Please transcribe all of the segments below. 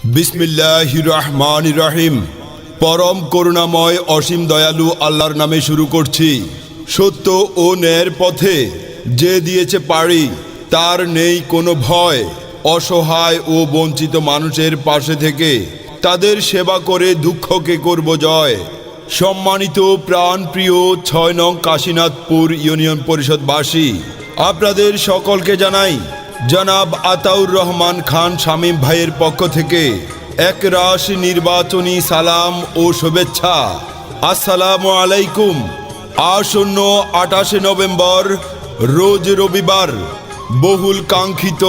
বিসমিল্লাহির রহমানির রহিম। পরম করুণাময় অসীম দয়ালু আল্লাহর নামে শুরু করছি। সত্য ও ন্যায়ের পথে যে দিয়েছে পাড়ি, তার নেই কোনো ভয়। অসহায় ও বঞ্চিত মানুষের পাশে থেকে তাদের সেবা করে দুঃখকে করব জয়। সম্মানিত প্রাণপ্রিয় ৬ নং কাশীনাথপুর ইউনিয়ন পরিষদবাসী, আপনাদের সকলকে জানাই জনাব আতাউর রহমান খান শামীম ভাইয়ের পক্ষ থেকে একরাশ নির্বাচনী সালাম ও শুভেচ্ছা। আসসালামু আলাইকুম। আসন্ন ২৮ নভেম্বর রোজ রবিবার বহুল কাঙ্ক্ষিত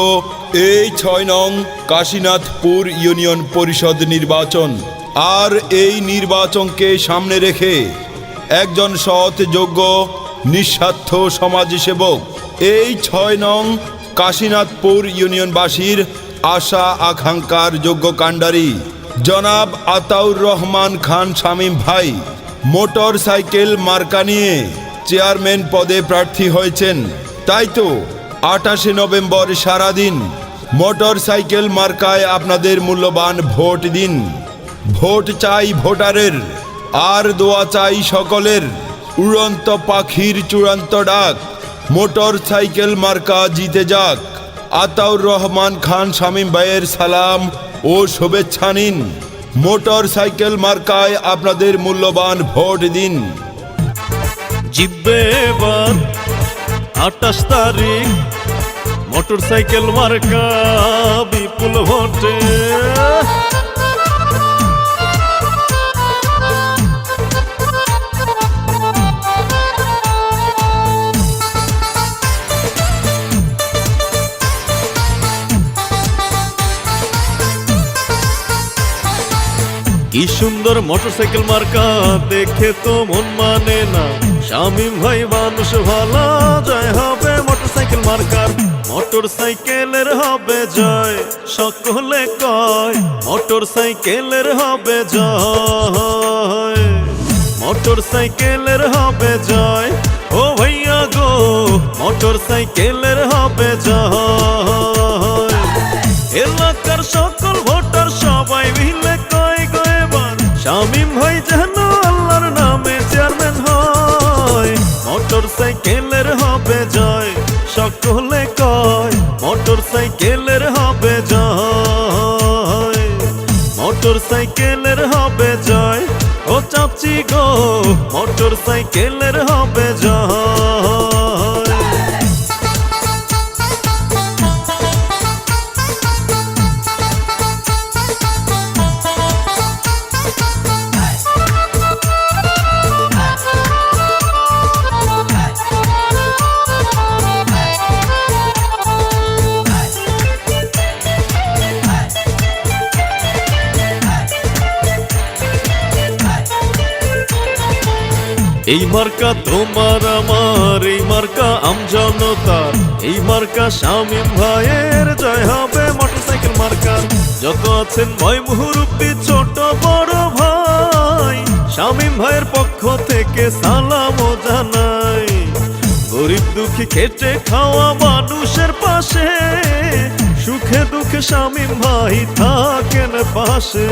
এই ৬ নং কাশীনাথপুর ইউনিয়ন পরিষদ নির্বাচন। আর এই নির্বাচনকে সামনে রেখে একজন সৎ, যোগ্য, নিঃস্বার্থ সমাজসেবক এই ৬ নং কাশীনাথপুর ইউনিয়নবাসীর আশা আকাঙ্ক্ষার যোগ্য কাণ্ডারি জনাব আতাউর রহমান খান শামীম ভাই মোটর সাইকেল মার্কা নিয়ে চেয়ারম্যান পদে প্রার্থী হয়েছেন। তাই তো ২৮ নভেম্বর সারাদিন মোটর সাইকেল মার্কায় আপনাদের মূল্যবান ভোট দিন। ভোট চাই ভোটারের, আর দোয়া চাই সকলের। উড়ন্ত পাখির চূড়ান্ত ডাক, মোটর সাইকেল মার্কা জিতে যাক। আতাউর রহমান খান শামীম ভাইয়ের সালাম ও শুভেচ্ছা নিন। মোটর সাইকেল মার্কায় আপনাদের মূল্যবান ভোট দিন। জিতবে এবার ২৮ তারিখ মোটর সাইকেল মার্কা বিপুল ভোটে। কি সুন্দর মোটরসাইকেল মার্কা, দেখে তো মন মানে না। শামীম ভাই মানুষ ভালো, জয় হবে মোটরসাইকেল মার্কার। মোটরসাইকেলের হবে জয়, সকলে কয় মোটরসাইকেলের হবে জয়। মোটরসাইকেলের হবে জয়, ও ভাইয়া গো মোটরসাইকেলের হবে জয়। এলাকার সকল ভোটার সবাই মিলে কয় গো এবার শামীম ভাই যেন আল্লাহর নামে চেয়ারম্যান হয়। মোটর সাইকেলের হবে জয়, সকলে কয় মোটর সাইকেলের হবে জয়। মোটর সাইকেলের হবে জয়, ও চাচি গো মোটর সাইকেলের হবে জয়। এই মার্কা তোমার আমার, এই মার্কা আমজনতার, এই মার্কা শামীম ভাইয়ের জয় হবে মোটরসাইকেল মার্কার। যত আছেন ভাই মুরব্বি ছোট বড় ভাই, শামীম ভাইয়ের পক্ষ থেকে সালাম জানাই। গরিব দুঃখী খেটে খাওয়া মানুষের পাশে, সুখে দুঃখে শামীম ভাই থাকেন পাশে।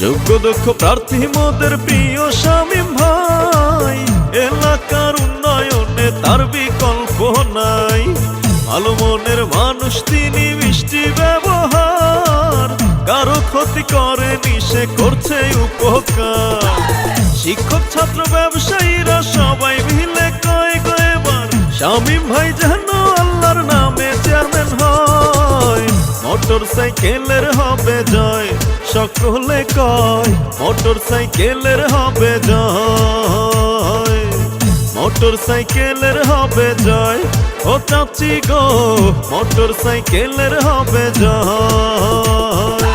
যোগ্য দক্ষ প্রার্থী মোদের প্রিয় শামীম ভাই, এলাকার উন্নয়নে তার বিকল্প নাই। ভালো মনের মানুষ তিনি, মিষ্টি ব্যবহার, কারো ক্ষতি করেনি সে করছে উপকার। শিক্ষক ছাত্র ব্যবসায়ীরা সবাই মিলে কয় গো এবার শামীম ভাই যেন আল্লাহর নামে চেয়ারম্যান হয়। মোটর সাইকেলের হবে জয়, সকলে কয় মোটর সাইকেলের হবে জয়। মোটর সাইকেলের হবে জয়, ও চাচি গো মোটর সাইকেলের হবে জয়।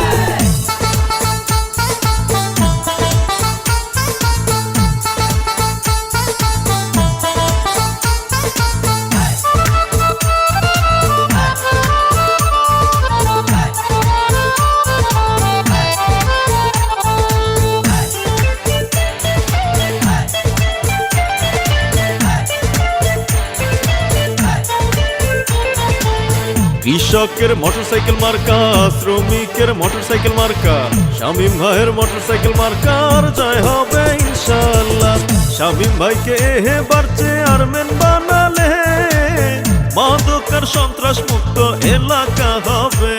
কৃষকের মোটরসাইকেল মার্কা, শ্রমিকের মোটরসাইকেল মার্কা, শামীম ভাইয়ের মোটরসাইকেল মার্কার জয় হবে ইনশাআল্লাহ। শামীম ভাইকে এবার চেয়ারম্যান বানালে মাদকার সন্ত্রাস মুক্ত এলাকা হবে।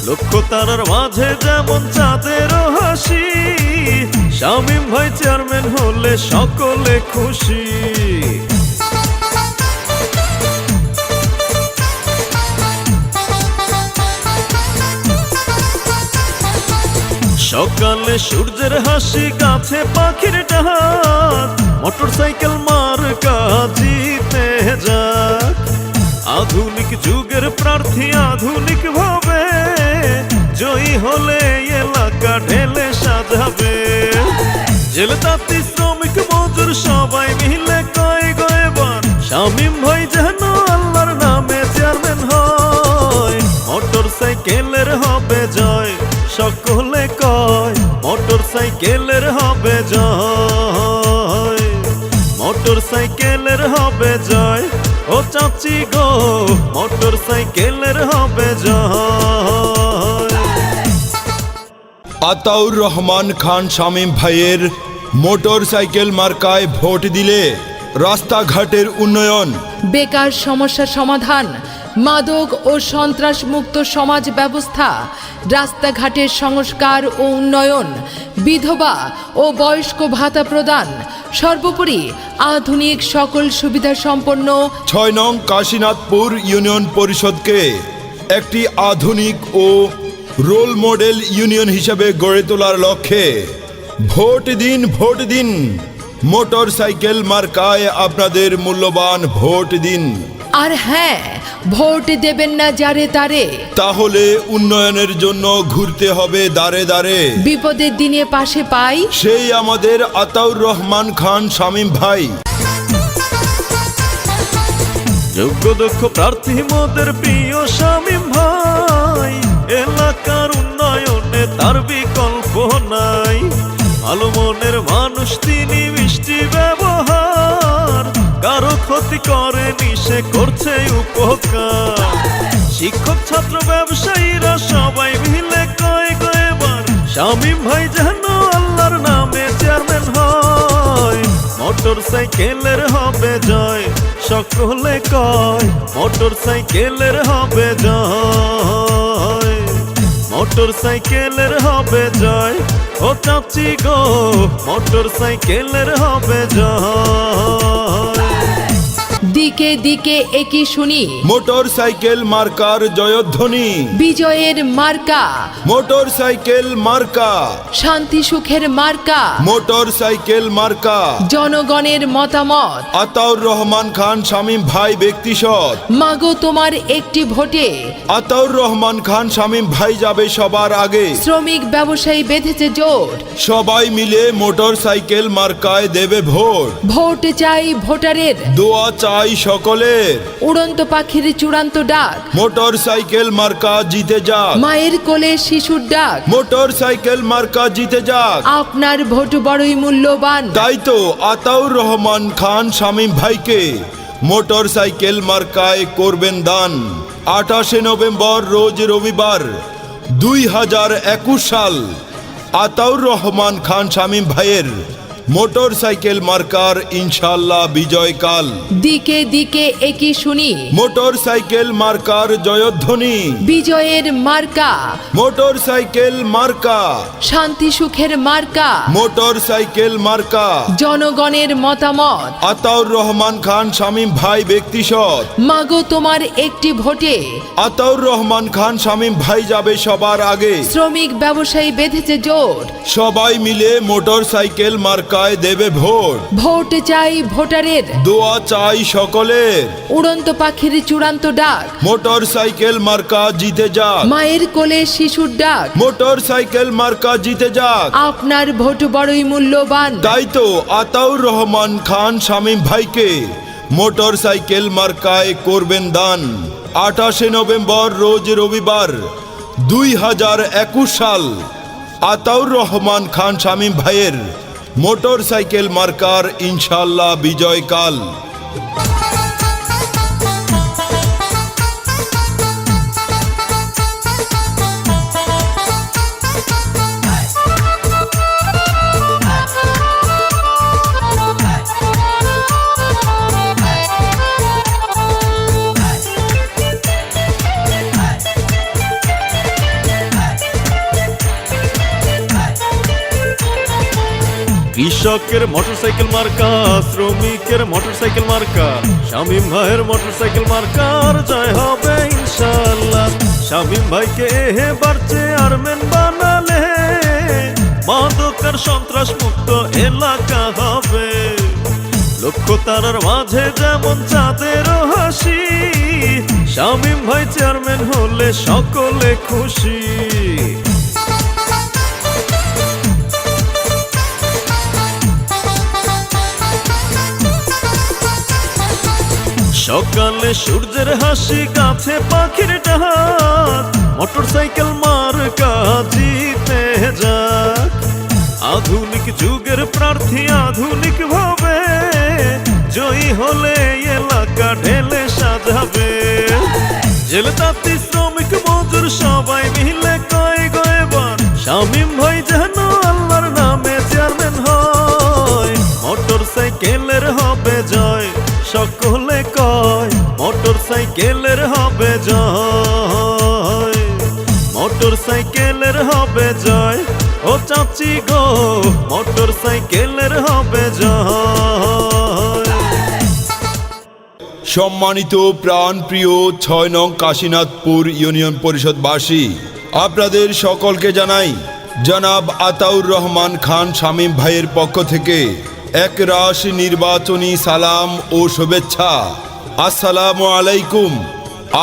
লক্ষ্য তারার মাঝে যেমন চাঁদের হাসি, শামীম ভাই চেয়ারম্যান হলে সকলে খুশি। সকালে সূর্যের হাসি, গাছে পাখির ডাক, মোটরসাইকেল মার্কা জিতে যাক। আধুনিক যুগের প্রার্থী আধুনিক ভাবে জয়ী হলে এলাকা ঢেলে সাজাবে। জেলে তাঁতি শ্রমিক মজুর সবাই মিলে কয় গয়বার শামীম ভাই যেন আল্লাহর নামে চেয়ারম্যান হয়। মোটরসাইকেলের হবে জয়, সকলে কয় মোটরসাইকেলের হবে জয়, মোটরসাইকেলের হবে জয়। ও চাচি গো মোটরসাইকেলের হবে জয়। আতাউর রহমান খান শামীম ভাইয়ের মোটরসাইকেল মার্কায় ভোট দিলে রাস্তাঘাটের উন্নয়ন, বেকার সমস্যা সমাধান, মাদক ও সন্ত্রাস মুক্ত সমাজ ব্যবস্থা, রাস্তাঘাটের সংস্কার ও উন্নয়ন, বিধবা ও বয়স্ক ভাতা প্রদান, সর্বোপরি আধুনিক সকল সুবিধা সম্পন্ন 6 নং কাশীনাথপুর ইউনিয়ন পরিষদকে একটি আধুনিক ও রোল মডেল ইউনিয়ন হিসেবে গড়ে তোলার লক্ষ্যে ভোট দিন, ভোট দিন। মোটরসাইকেল মার্কায় আপনাদের মূল্যবান ভোট দিন। আর হ্যাঁ, ভোট দেবেন না যারে তারে, তাহলে উন্নয়নের জন্য ঘুরতে হবে দাঁড়ে দাঁড়ে। বিপদের দিনে পাশে পাই সেই আমাদের আতাউর রহমান খান শামীম ভাই। যোগ্য দক্ষ প্রার্থী মোদের প্রিয় শামীম ভাই, এলাকার উন্নয়নে তার বিকল্প নাই। ভালো মনের মানুষ তিনি, মিষ্টি ব্যবহার, কারো ক্ষতি করেনি সে করছে উপকার। শিক্ষক ছাত্র ব্যবসায়ীরা সবাই মিলে কয় গয়বার শামীম ভাই যেন আল্লাহর নামে চেয়ারম্যান হয়। মোটরসাইকেলের হবে জয়, সকলে কয় মোটরসাইকেলের হবে জয়, মোটরসাইকেলের হবে জয়। ও চাচি গো মোটরসাইকেলের হবে জয়। দিকে দিকে একই শুনি মোটরসাইকেল মার্কার জয়ধ্বনি, বিজয়ের মার্কা, মোটরসাইকেল মার্কা, শান্তি সুখের মার্কা, মোটরসাইকেল মার্কা। জনগণের মতামত আতাউর রহমান খান শামীম ভাই ব্যক্তিসৎ। মাগো তোমার একটি ভোটে আতাউর রহমান খান শামীম ভাই যাবে সবার আগে। শ্রমিক ব্যবসায়ী বেঁধেছে জোট, সবাই মিলে মোটরসাইকেল মার্কায় দেবে ভোট। ভোট চাই ভোটারের, দোয়া চাই সকলের। উড়ন্ত পাখির চূড়ান্ত ডাক, মোটরসাইকেল মার্কা জিতে যাক, মায়ের কোলে শিশুর ডাক। মোটরসাইকেল মার্কা জিতে যাক। আপনার ভোট বড়ই মূল্যবান, তাই তো আতাউর রহমান খান শামীম ভাইকে মোটরসাইকেল মার্কায় করবেন দান। 28 নভেম্বর রোজ রবিবার 2021 সাল আতাউর রহমান খান শামীম ভাইয়ের মোটরসাইকেল মার্কার ইনশাআল্লাহ বিজয়কাল। দিকে দিকে একই শুনি মোটরসাইকেল মার্কার জয়ধ্বনি, বিজয়ের মার্কা, মোটরসাইকেল মার্কা, শান্তি সুখের মার্কা, মোটরসাইকেল মার্কা। জনগণের মতামত আতাউর রহমান খান শামীম ভাই ব্যক্তিসৎ। মাগো তোমার একটি ভোটে আতাউর রহমান খান শামীম ভাই যাবে সবার আগে। শ্রমিক ব্যবসায়ী বেঁধেছে জোট, সবাই মিলে মোটরসাইকেল মার্কায় দেবে ভোট। ভোট চাই ভোটারের, দোয়া চাই সকলের। উড়ন্ত পাখির চূড়ান্ত ডাক, মোটরসাইকেল মার্কা জিতে যাক, মায়ের কোলে শিশুর ডাক। মোটরসাইকেল মার্কা জিতে যাক। আপনার ভোট বড়ই মূল্যবান, তাই তো আতাউর রহমান খান শামীম ভাইকে মোটরসাইকেল মার্কায় করবেন দান। 28 নভেম্বর রোজ রবিবার 2021 সাল আতাউর রহমান খান শামীম ভাইয়ের মোটরসাইকেল মার্কার ইনশাআল্লাহ বিজয়কাল। কৃষকের মোটরসাইকেল মার্কা, শ্রমিকের মোটরসাইকেল মার্কা, শামীম ভাইয়ের মোটরসাইকেল মার্কার জয় হবে ইনশাআল্লাহ। শামীম ভাইকে এবার চেয়ারম্যান বানালে মাদকের সন্ত্রাস মুক্ত এলাকা হবে। লক্ষ্য তারার মাঝে যেমন চাঁদেরও হাসি, শামীম ভাই চেয়ারম্যান হলে সকলে খুশি। সকালে সূর্যের হাসি, গাছে পাখির ডাক, মোটরসাইকেল মার্কা জিতে যাক। আধুনিক যুগের প্রার্থী আধুনিক ভাবে জয়ী হলে এলাকা ঢেলে সাজাবে। জেলে তাঁতি শ্রমিক মজুর সবাই মিলে কয় গো এবার শামীম ভাই যেন আল্লাহর নামে চেয়ারম্যান হয়। মোটরসাইকেলের হবে জয়, সকলে কয় মোটরসাইকেলের হবে জয়, মোটরসাইকেলের হবে জয়। ও চাচি গো মোটরসাইকেলের হবে জয়। সম্মানিত প্রাণপ্রিয় 6 নং কাশীনাথপুর ইউনিয়ন পরিষদবাসী, আপনাদের সকলকে জানাই জনাব আতাউর রহমান খান শামীম ভাইয়ের পক্ষ থেকে একরাশ নির্বাচনী সালাম ও শুভেচ্ছা। আসসালামু আলাইকুম।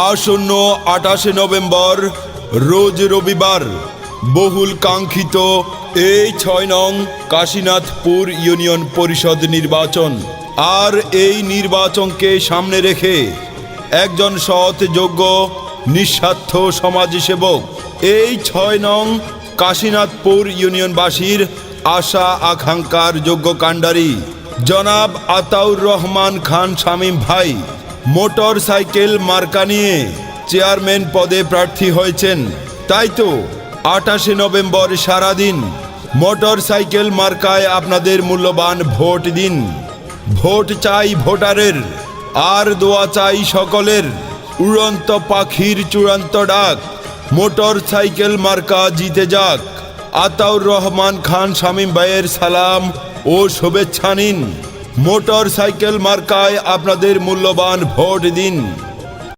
আসন্ন 28 নভেম্বর রোজ রবিবার বহুল কাঙ্ক্ষিত এই 6 নং কাশীনাথপুর ইউনিয়ন পরিষদ নির্বাচন। আর এই নির্বাচনকে সামনে রেখে একজন সৎ যোগ্য নিঃস্বার্থ সমাজসেবক এই 6 নং কাশীনাথপুর ইউনিয়নবাসীর আশা আকাঙ্ক্ষার যোগ্য কাণ্ডারি জনাব আতাউর রহমান খান শামীম ভাই মোটর সাইকেল মার্কা নিয়ে চেয়ারম্যান পদে প্রার্থী হয়েছেন। তাই তো 28 নভেম্বর সারাদিন মোটর সাইকেল মার্কায় আপনাদের মূল্যবান ভোট দিন। ভোট চাই ভোটারের, আর দোয়া চাই সকলের। উড়ন্ত পাখির চূড়ান্ত ডাক, মোটর সাইকেল মার্কা জিতে যাক। আতাউর রহমান খান শামীম ভাইয়ের সালাম ও শুভেচ্ছা নিন। মোটর সাইকেল মার্কায় আপনাদের মূল্যবান ভোট দিন।